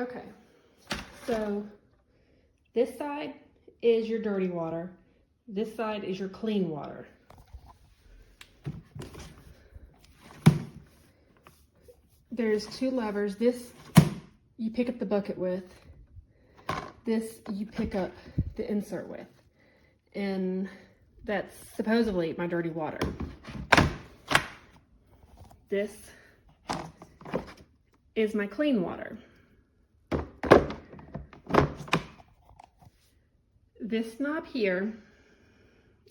Okay, so this side is your dirty water. This side is your clean water. There's two levers. This you pick up the bucket with. This you pick up the insert with. And that's supposedly my dirty water. This is my clean water. This knob here,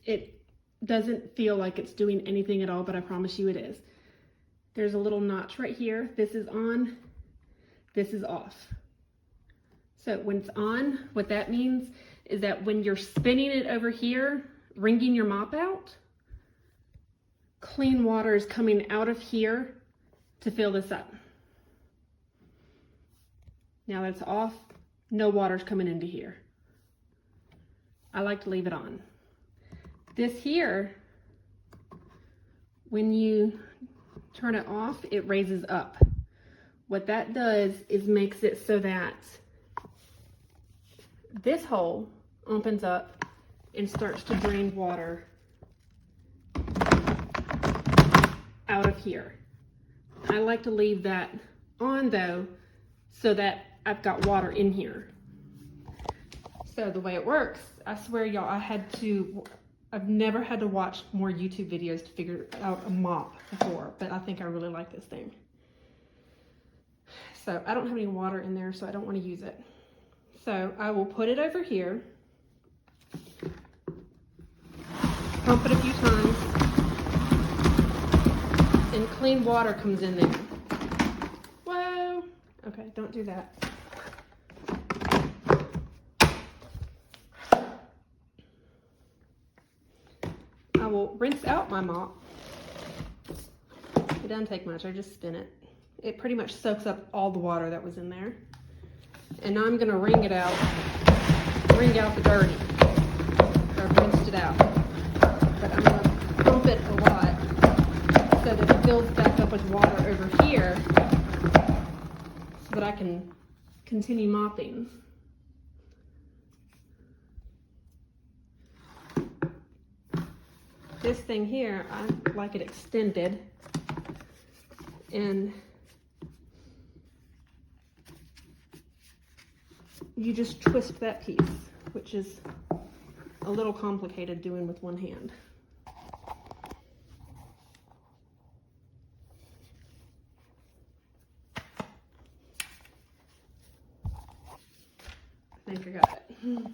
it doesn't feel like it's doing anything at all, but I promise you it is. There's a little notch right here. This is on, this is off. So when it's on, what that means is that when you're spinning it over here, wringing your mop out, clean water is coming out of here to fill this up. Now that it's off, no water's coming into here. I like to leave it on. This here, when you turn it off, it raises up. What that does is makes it so that this hole opens up and starts to drain water out of here. I like to leave that on though, so that I've got water in here. So the way it works, I swear y'all, I've never had to watch more YouTube videos to figure out a mop before, but I think I really like this thing. So I don't have any water in there, so I don't want to use it. So I will put it over here, pump it a few times, and clean water comes in there. Whoa! Okay, don't do that. I will rinse out my mop. It doesn't take much, I just spin it. It pretty much soaks up all the water that was in there. And now I'm gonna wring it out, wring out the dirty. I've rinsed it out. But I'm gonna pump it a lot so that it fills back up with water over here so that I can continue mopping. This thing here, I like it extended, and you just twist that piece, which is a little complicated doing with one hand. I think I got it.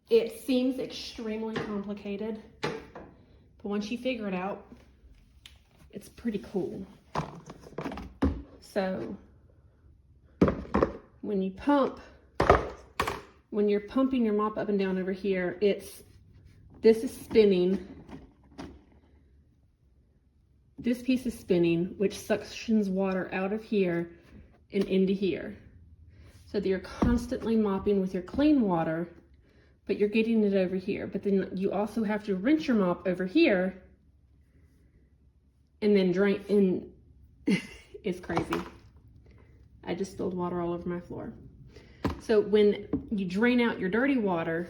It seems extremely complicated, but once you figure it out, it's pretty cool. So when you're pumping your mop up and down over here, this is spinning. This piece is spinning, which suctions water out of here and into here. So that you're constantly mopping with your clean water, but you're getting it over here. But then you also have to rinse your mop over here and then drain, and it's crazy. I just spilled water all over my floor. So when you drain out your dirty water,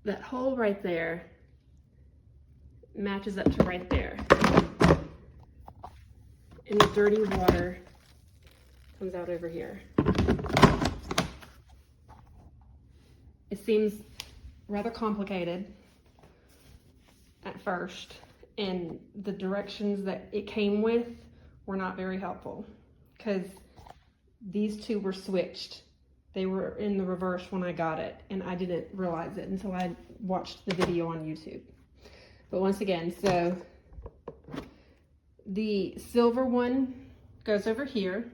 that hole right there matches up to right there. And the dirty water comes out over here. It seems rather complicated at first, and the directions that it came with were not very helpful because these two were switched. They were in the reverse when I got it, and I didn't realize it until I watched the video on YouTube. But once again, so the silver one goes over here.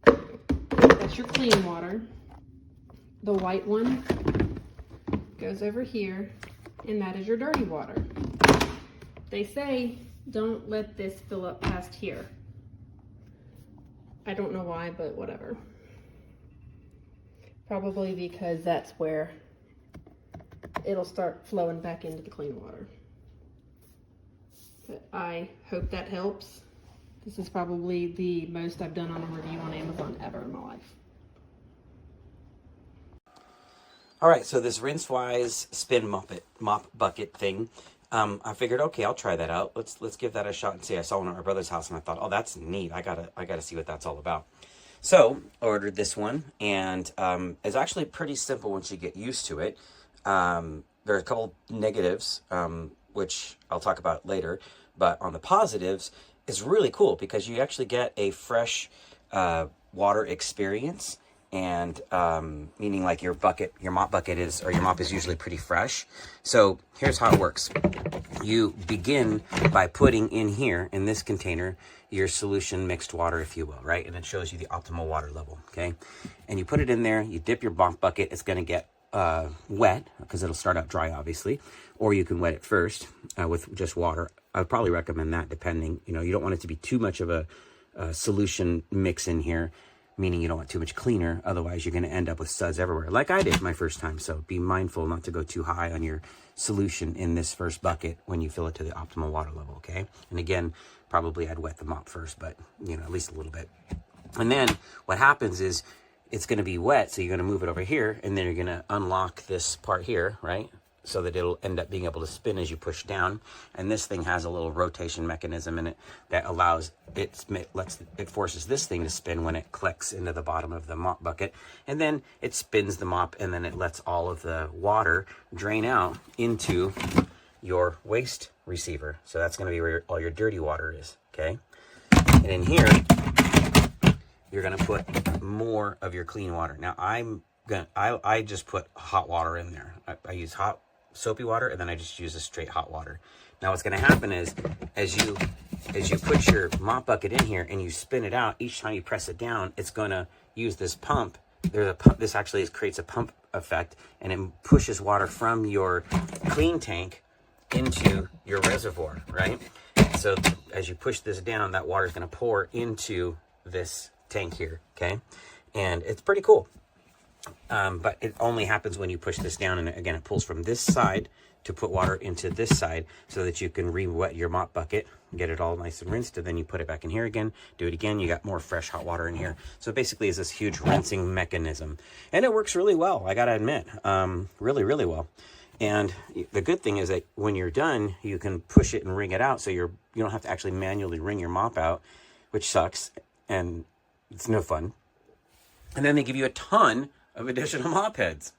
That's your clean water. The white one goes over here, and that is your dirty water. They say don't let this fill up past here. I don't know why, but whatever. Probably because that's where it'll start flowing back into the clean water. But I hope that helps. This is probably the most I've done on a review on Amazon ever in my life. All right, so this RinseWise spin mop bucket thing, I figured, okay, I'll try that out. Let's give that a shot and see. I saw one at my brother's house and I thought, oh, that's neat. I gotta see what that's all about. So ordered this one, and it's actually pretty simple once you get used to it. There are a couple negatives, which I'll talk about later, but on the positives, it's really cool because you actually get a fresh water experience. And meaning like your mop bucket is, or your mop is usually pretty fresh. So here's how it works. You begin by putting in here, in this container, your solution mixed water, if you will, right? And it shows you the optimal water level, okay? And you put it in there, you dip your mop bucket, it's gonna get wet, because it'll start out dry, obviously, or you can wet it first with just water. I'd probably recommend that, depending, you don't want it to be too much of a solution mix in here, meaning you don't want too much cleaner, otherwise you're going to end up with suds everywhere, like I did my first time. So be mindful not to go too high on your solution in this first bucket when you fill it to the optimal water level, okay? And again, probably I'd wet the mop first, but at least a little bit. And then what happens is it's going to be wet, so you're going to move it over here, and then you're going to unlock this part here, right? So that it'll end up being able to spin as you push down. And this thing has a little rotation mechanism in it that allows it forces this thing to spin when it clicks into the bottom of the mop bucket. And then it spins the mop, and then it lets all of the water drain out into your waste receiver. So that's going to be where all your dirty water is, okay? And in here, you're going to put more of your clean water. Now I just put hot water in there. I use hot soapy water, and then I just use a straight hot water. Now what's going to happen is as you put your mop bucket in here and you spin it out, each time you press it down, it's going to use this pump. There's a pump. This actually creates a pump effect, and it pushes water from your clean tank into your reservoir, right? So as you push this down, that water is going to pour into this tank here, okay? And it's pretty cool. But it only happens when you push this down, and again, it pulls from this side to put water into this side so that you can re-wet your mop bucket, get it all nice and rinsed, and then you put it back in here again, do it again, you got more fresh hot water in here. So basically it's this huge rinsing mechanism, and it works really well, I gotta admit, really, really well. And the good thing is that when you're done, you can push it and wring it out, so you don't have to actually manually wring your mop out, which sucks, and it's no fun. And then they give you a ton of additional mop heads.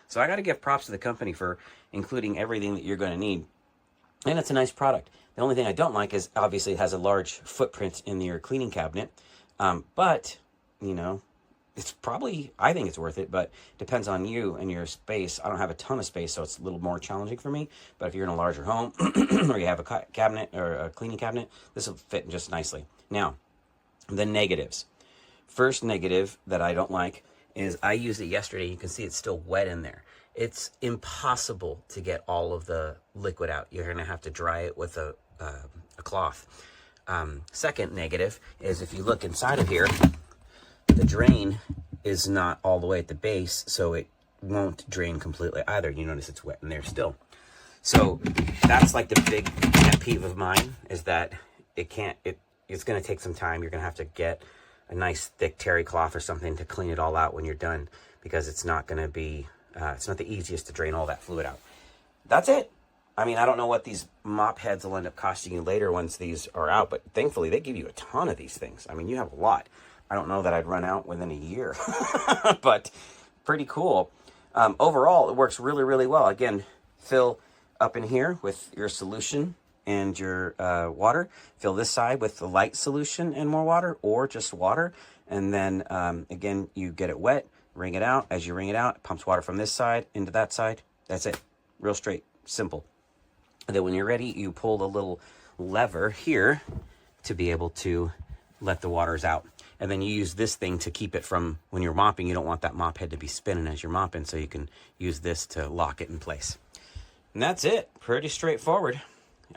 So I got to give props to the company for including everything that you're going to need. And it's a nice product. The only thing I don't like is obviously it has a large footprint in your cleaning cabinet. But, it's probably, I think it's worth it, but depends on you and your space. I don't have a ton of space, so it's a little more challenging for me. But if you're in a larger home or you have a cabinet or a cleaning cabinet, this will fit just nicely. Now, the negatives. First negative that I don't like is I used it yesterday. You can see it's still wet in there. It's impossible to get all of the liquid out. You're going to have to dry it with a cloth. Second negative is if you look inside of here, the drain is not all the way at the base, so it won't drain completely either. You notice it's wet in there still. So that's like the big pet peeve of mine, is that it's going to take some time. You're going to have to get a nice thick terry cloth or something to clean it all out when you're done, because it's not going to be, it's not the easiest to drain all that fluid out. That's it. I mean, I don't know what these mop heads will end up costing you later once these are out, but thankfully they give you a ton of these things. I mean, you have a lot. I don't know that I'd run out within a year, but pretty cool. Overall, it works really, really well. Again, fill up in here with your solution and your water. Fill this side with the light solution and more water, or just water. And then, again, you get it wet, wring it out. As you wring it out, it pumps water from this side into that side. That's it. Real straight, simple. And then when you're ready, you pull the little lever here to be able to let the waters out. And then you use this thing to keep it from, when you're mopping, you don't want that mop head to be spinning as you're mopping, so you can use this to lock it in place. And that's it. Pretty straightforward.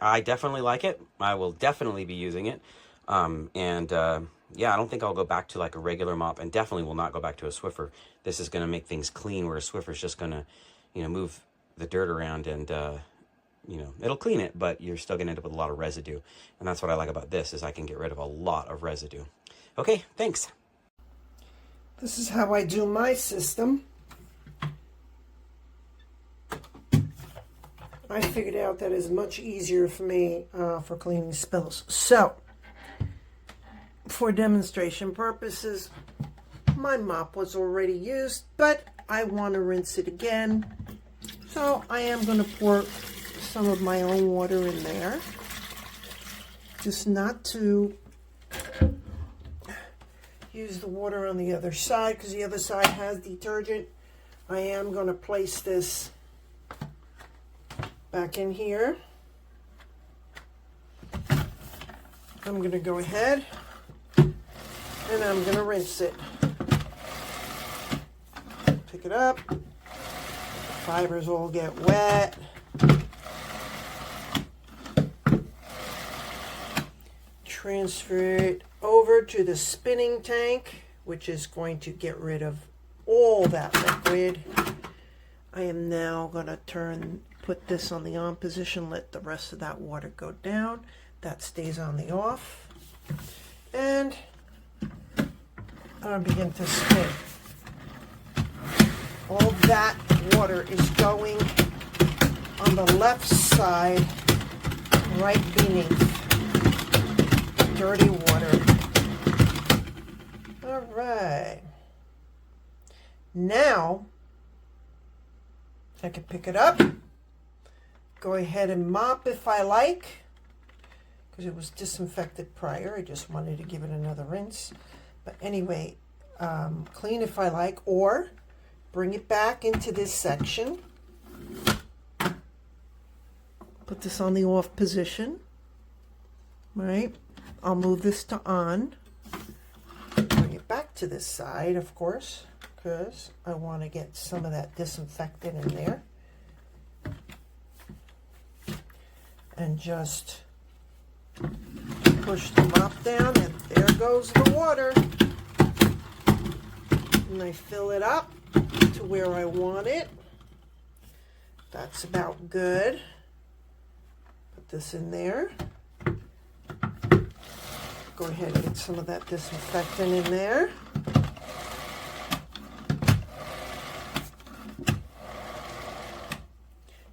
I definitely like it. I will definitely be using it. Yeah, I don't think I'll go back to like a regular mop, and definitely will not go back to a Swiffer. This is going to make things clean, where a Swiffer's just going to, move the dirt around and you know, it'll clean it, but you're still gonna end up with a lot of residue. And that's what I like about this, is I can get rid of a lot of residue. Okay, thanks. This is how I do my system. I figured out that is much easier for me for cleaning spills. So, for demonstration purposes, my mop was already used, but I want to rinse it again. So I am going to pour some of my own water in there. Just not to use the water on the other side, because the other side has detergent. I am going to place this back in here. I'm going to go ahead and I'm going to rinse it. Pick it up. The fibers all get wet. Transfer it over to the spinning tank, which is going to get rid of all that liquid. I am now going to put this on the on position, let the rest of that water go down. That stays on the off. And I'll begin to spin. All that water is going on the left side, right beneath. Dirty water. All right. Now, I can pick it up. Go ahead and mop if I like, because it was disinfected prior. I just wanted to give it another rinse. But anyway, clean if I like, or bring it back into this section. Put this on the off position. Right? I'll move this to on. Bring it back to this side, of course, because I want to get some of that disinfectant in there. And just push the mop down, and there goes the water. And I fill it up to where I want it. That's about good. Put this in there. Go ahead and get some of that disinfectant in there.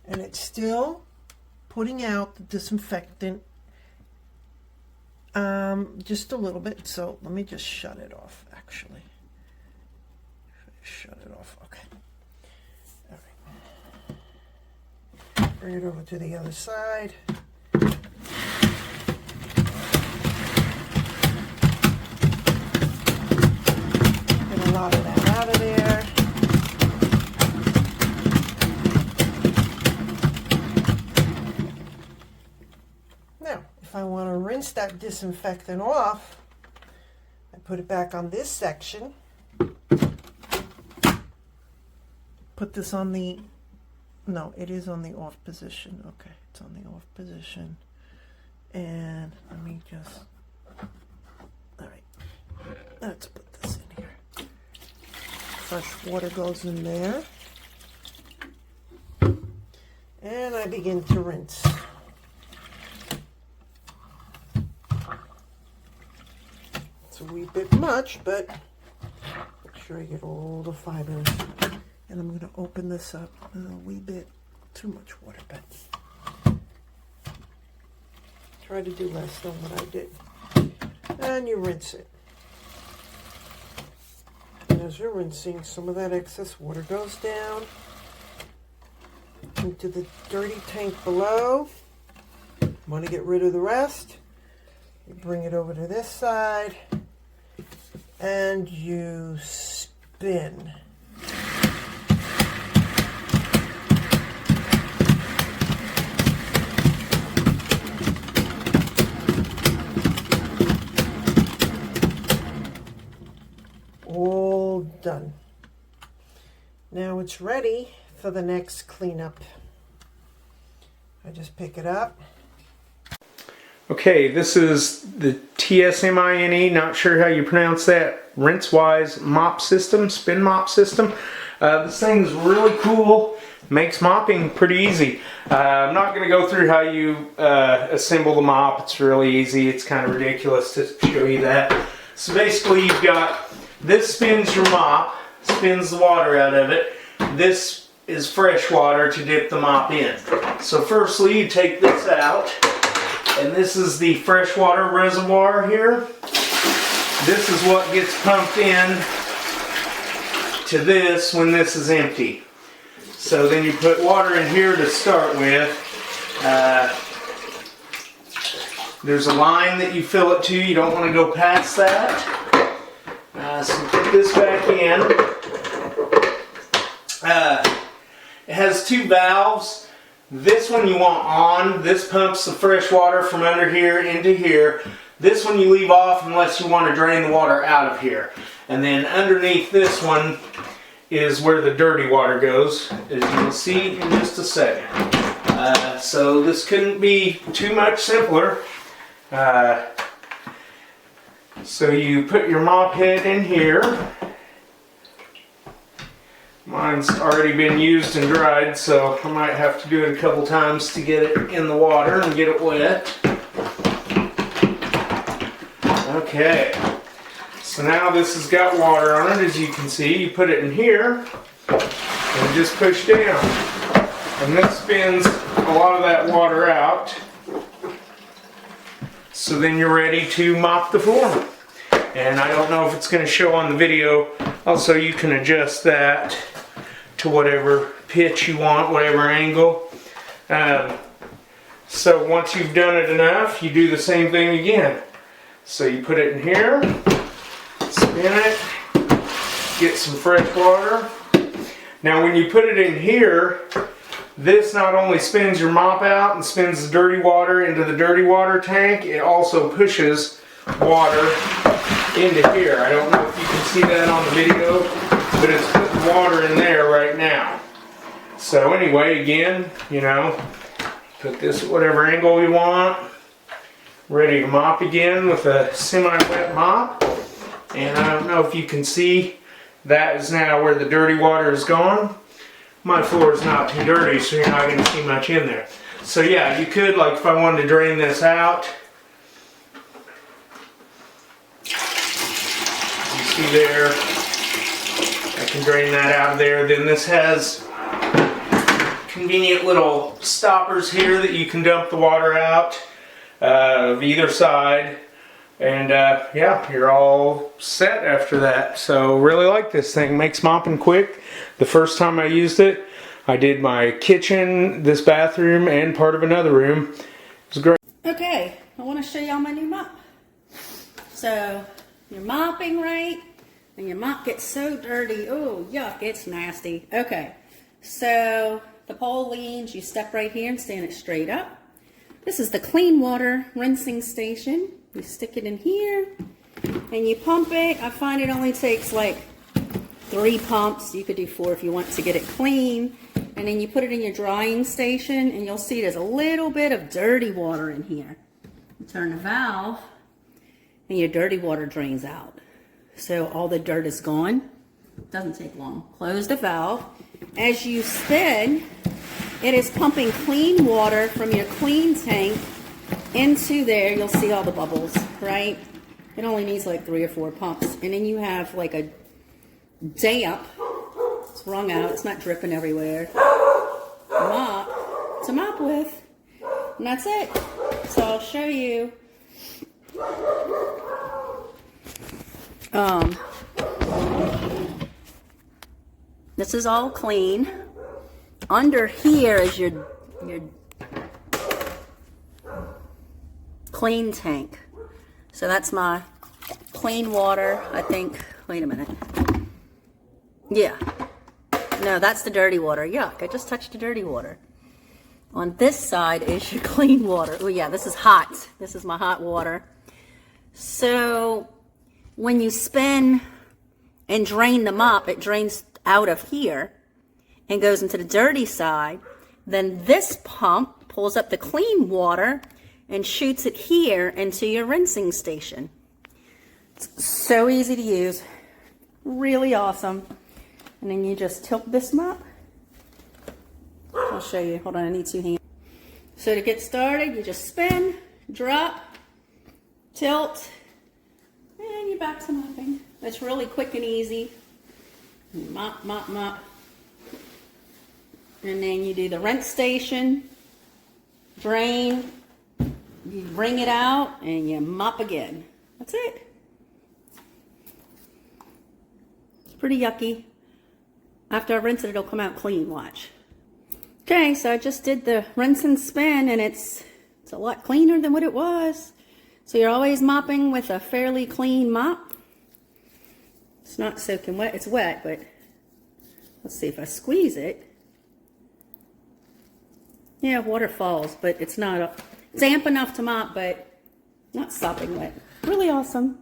And it's still putting out the disinfectant just a little bit. So let me just shut it off, actually. Shut it off. Okay. All right. Bring it over to the other side. Get a lot of that out of there. Now, if I want to rinse that disinfectant off, I put it back on this section. Put this on the, no, it is on the off position. Okay, it's on the off position. And let me just, all right, let's put this in here. Fresh water goes in there. And I begin to rinse. It's a wee bit much, but make sure I get all the fibers. And I'm going to open this up a wee bit. Too much water, but try to do less than what I did. And you rinse it. And as you're rinsing, some of that excess water goes down into the dirty tank below. Want to get rid of the rest? You bring it over to this side and you spin. All done. Now it's ready for the next cleanup. I just pick it up. Okay, this is the TSMINE, not sure how you pronounce that, RinseWise Mop System, Spin Mop System. This thing is really cool. makes mopping pretty easy. I'm not going to go through how you assemble the mop. It's really easy. It's kind of ridiculous to show you that. So basically you've got, this spins your mop, spins the water out of it. This is fresh water to dip the mop in. So firstly you take this out, and this is the freshwater reservoir here. This is what gets pumped in to this when this is empty. So then you put water in here to start with. There's a line that you fill it to. You don't want to go past that. So put this back in. It has two valves. This one you want on. This pumps the fresh water from under here into here. This one you leave off unless you want to drain the water out of here. And then underneath this one is where the dirty water goes, as you'll see in just a second. So this couldn't be too much simpler. So you put your mop head in here. Mine's already been used and dried, so I might have to do it a couple times to get it in the water and get it wet. Okay, so now this has got water on it, as you can see. You put it in here and just push down. And this spins a lot of that water out. So then you're ready to mop the floor. And I don't know if it's going to show on the video. Also, you can adjust that to whatever pitch you want, whatever angle. So once you've done it enough, you do the same thing again. So you put it in here, spin it, get some fresh water. Now when you put it in here, this not only spins your mop out and spins the dirty water into the dirty water tank, it also pushes water into here. I don't know if you can see that on the video, but it's putting water in there right now. So anyway, again, you know, put this at whatever angle we want. Ready to mop again with a semi-wet mop. And I don't know if you can see, that is now where the dirty water is gone. My floor is not too dirty, so you're not going to see much in there. So yeah, you could, like if I wanted to drain this out, you see there, I can drain that out of there. Then this has convenient little stoppers here that you can dump the water out of either side. And yeah, you're all set after that. So really like this thing. Makes mopping quick. The first time I used it, I did my kitchen, this bathroom, and part of another room. It was great. Okay, I want to show y'all my new mop. So you're mopping, right? And your mop gets so dirty. Oh, yuck, it's nasty. Okay, so the pole leans. You step right here and stand it straight up. This is the clean water rinsing station. You stick it in here and you pump it. I find it only takes like 3 pumps. You could do 4 if you want to get it clean. And then you put it in your drying station and you'll see there's a little bit of dirty water in here. You turn the valve and your dirty water drains out. So all the dirt is gone. Doesn't take long. Close the valve. As you spin, it is pumping clean water from your clean tank into there. You'll see all the bubbles, right? It only needs like 3 or 4 pumps. And then you have like a damp, it's wrung out, it's not dripping everywhere, mop to mop with. And that's it. So I'll show you. This is all clean. Under here is your clean tank. So that's my clean water, I think. Wait a minute. Yeah. No, that's the dirty water. Yuck, I just touched the dirty water. On this side is your clean water. Oh yeah, this is hot. This is my hot water. So when you spin and drain the mop, it drains out of here and goes into the dirty side. Then this pump pulls up the clean water and shoots it here into your rinsing station. It's so easy to use, really awesome. And then you just tilt this mop I'll show you. Hold on, I need 2 hands. So to get started, you just spin, drop, tilt, and you're back to mopping. It's really quick and easy. Mop, mop, mop. And then you do the rinse station, drain, you wring it out, and you mop again. That's it. It's pretty yucky. After I rinse it, it'll come out clean, watch. Okay, so I just did the rinse and spin, and it's a lot cleaner than what it was. So you're always mopping with a fairly clean mop. It's not soaking wet, it's wet, but let's see if I squeeze it. Yeah, water falls, but it's not, it's damp enough to mop, but not sopping wet. Really awesome.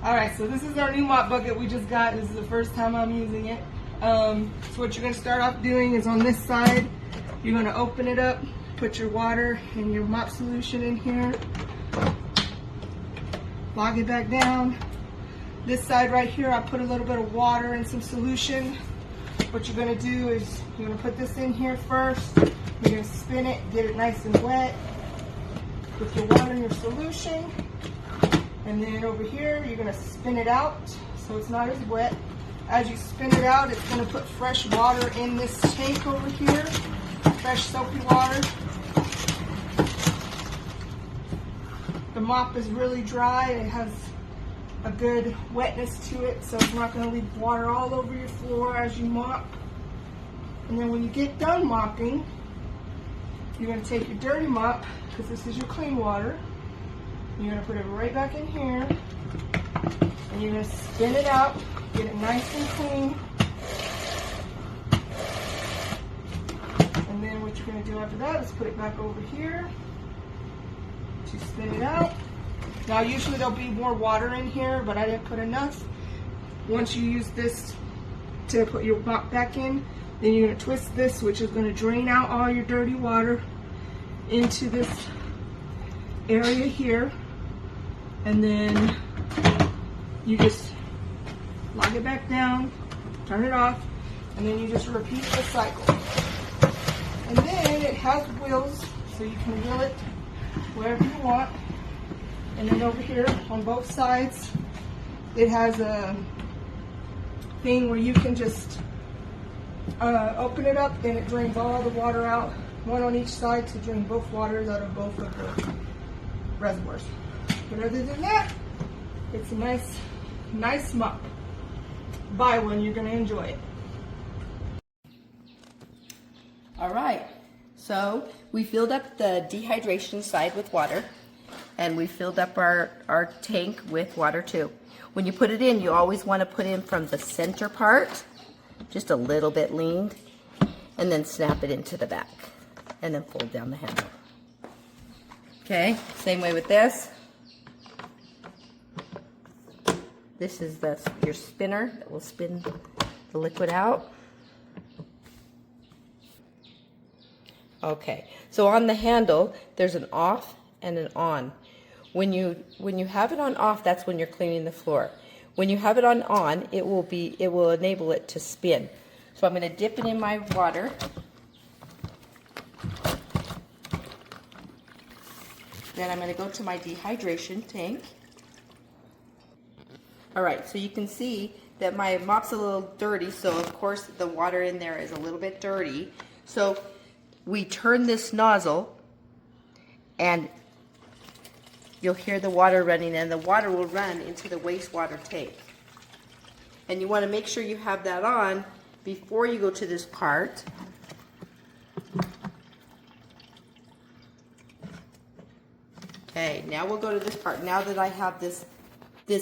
Alright, so this is our new mop bucket we just got. This is the first time I'm using it. So what you're going to start off doing is on this side, you're going to open it up, put your water and your mop solution in here, log it back down. This side right here, I put a little bit of water and some solution. What you're going to do is you're going to put this in here first. You're going to spin it, get it nice and wet with your water and your solution. And then over here, you're going to spin it out so it's not as wet. As you spin it out, it's going to put fresh water in this tank over here, fresh soapy water. The mop is really dry. It has a good wetness to it, so it's not going to leave water all over your floor as you mop. And then when you get done mopping, you're going to take your dirty mop, because this is your clean water. You're going to put it right back in here, and you're going to spin it out, get it nice and clean. And then what you're going to do after that is put it back over here to spin it out. Now usually there'll be more water in here, but I didn't put enough. Once you use this to put your mop back in, then you're going to twist this, which is going to drain out all your dirty water into this area here. And then you just log it back down, turn it off, and then you just repeat the cycle. And then it has wheels, so you can wheel it wherever you want. And then over here on both sides, it has a thing where you can just open it up and it drains all the water out, one on each side to drain both waters out of both of the reservoirs. But other than that, it's a nice mop. Buy one, you're gonna enjoy it. All right, so we filled up the dehydration side with water, and we filled up our tank with water too. When you put it in, you always want to put in from the center part, just a little bit leaned, and then snap it into the back, and then fold down the handle. Okay, same way with this. This is your spinner that will spin the liquid out. Okay, so on the handle, there's an off and an on. When you have it on off, that's when you're cleaning the floor. When you have it on, it will enable it to spin. So I'm going to dip it in my water. Then I'm going to go to my dehydration tank. All right, so you can see that my mop's a little dirty, so of course the water in there is a little bit dirty. So we turn this nozzle and you'll hear the water running, and the water will run into the wastewater tank. And you want to make sure you have that on before you go to this part. Okay, now we'll go to this part. Now that I have this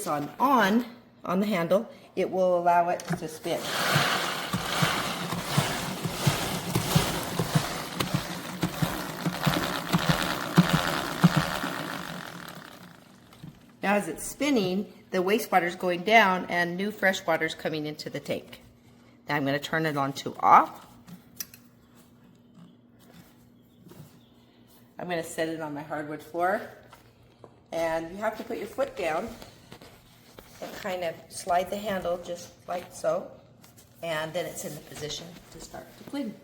on the handle, it will allow it to spin. Now as it's spinning, the wastewater is going down and new fresh water is coming into the tank. Now I'm going to turn it on to off. I'm going to set it on my hardwood floor. And you have to put your foot down and kind of slide the handle just like so. And then it's in the position to start to clean.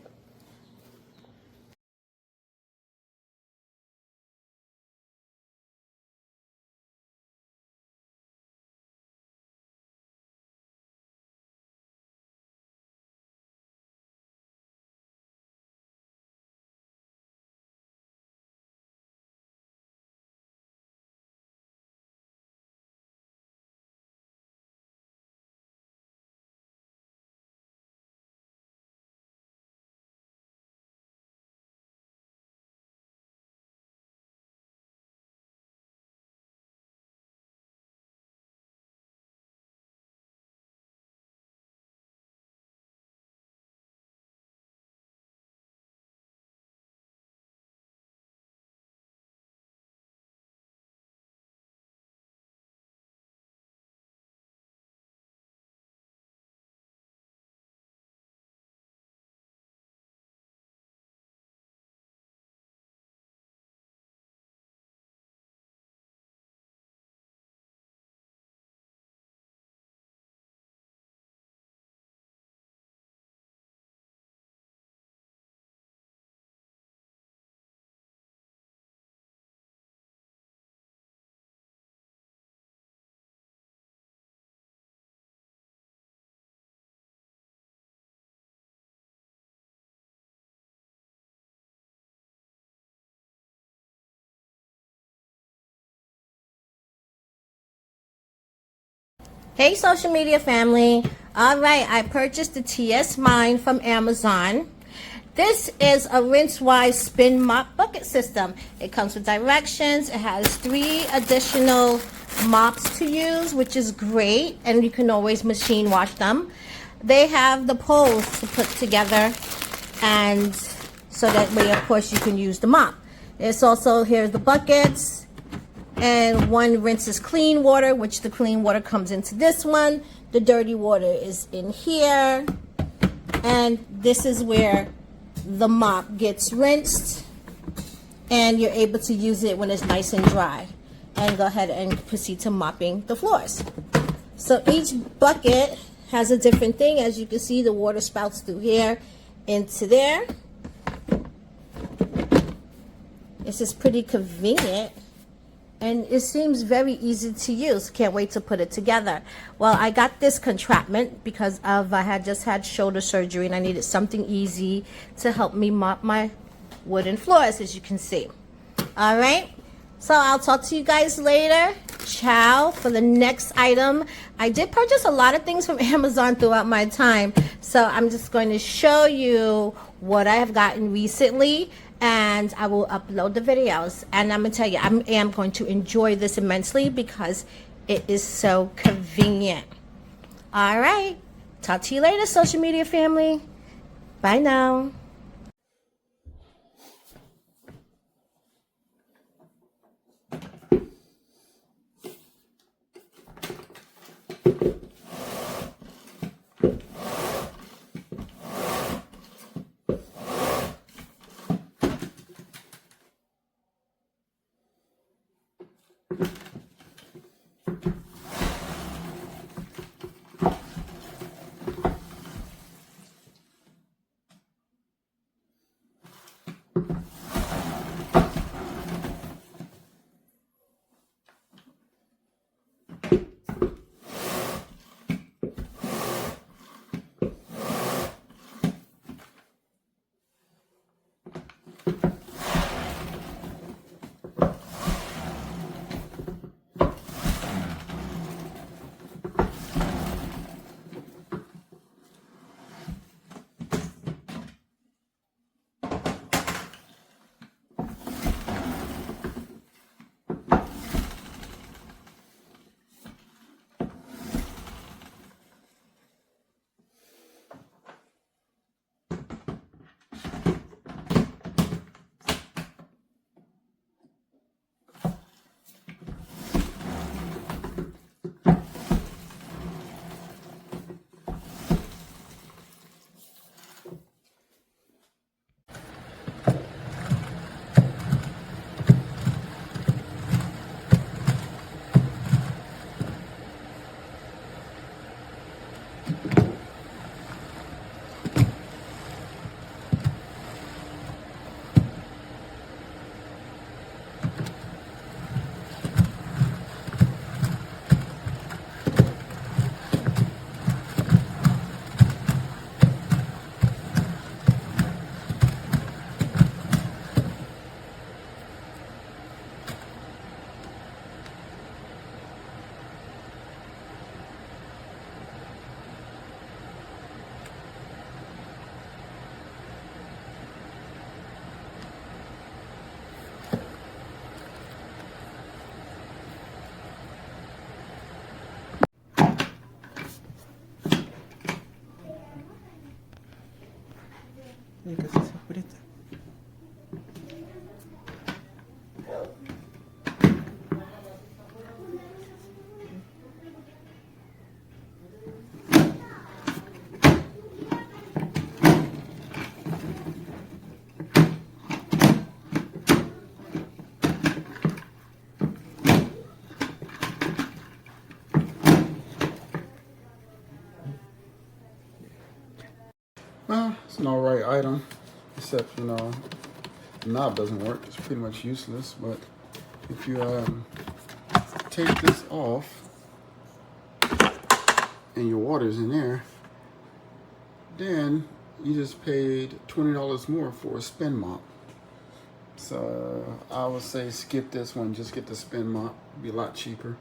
Hey social media family. Alright, I purchased the TS Mine from Amazon. This is a RinseWise Spin Mop bucket system. It comes with directions. It has 3 additional mops to use, which is great, and you can always machine wash them. They have the poles to put together, and so that way of course you can use the mop. It's also, here's the buckets. And one rinses clean water, which the clean water comes into this one. The dirty water is in here. And this is where the mop gets rinsed. And you're able to use it when it's nice and dry. And go ahead and proceed to mopping the floors. So each bucket has a different thing. As you can see, the water spouts through here into there. This is pretty convenient. And it seems very easy to use. Can't wait to put it together. Well, I got this contraption because I had just had shoulder surgery and I needed something easy to help me mop my wooden floors, as you can see. All right. So I'll talk to you guys later. Ciao. For the next item, I did purchase a lot of things from Amazon throughout my time. So I'm just going to show you what I have gotten recently, and I will upload the videos. And I'm gonna tell you, I am going to enjoy this immensely because it is so convenient. All right, talk to you later, social media family. Bye now. Well, it's an alright item, except, you know, the knob doesn't work. It's pretty much useless, but if you take this off and your water's in there, then you just paid $20 more for a spin mop. So I would say skip this one, just get the spin mop. It'd be a lot cheaper.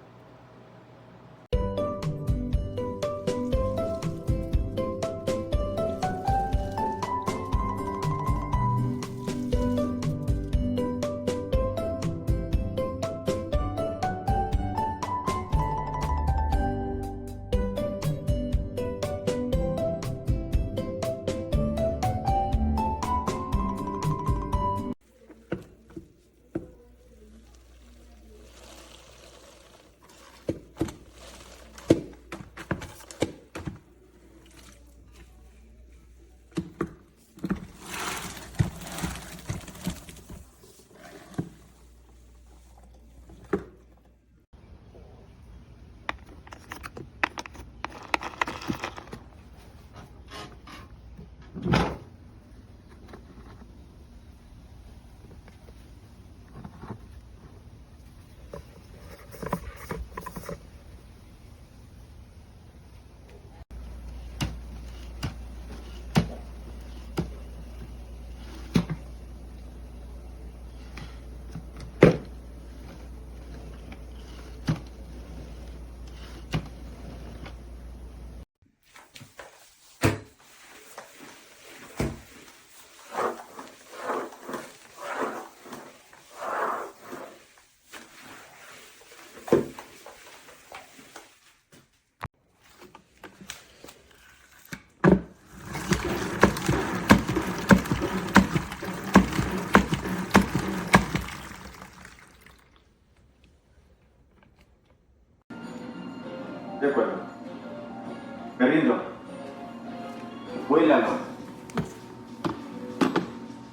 Vuélalo.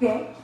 ¿Qué?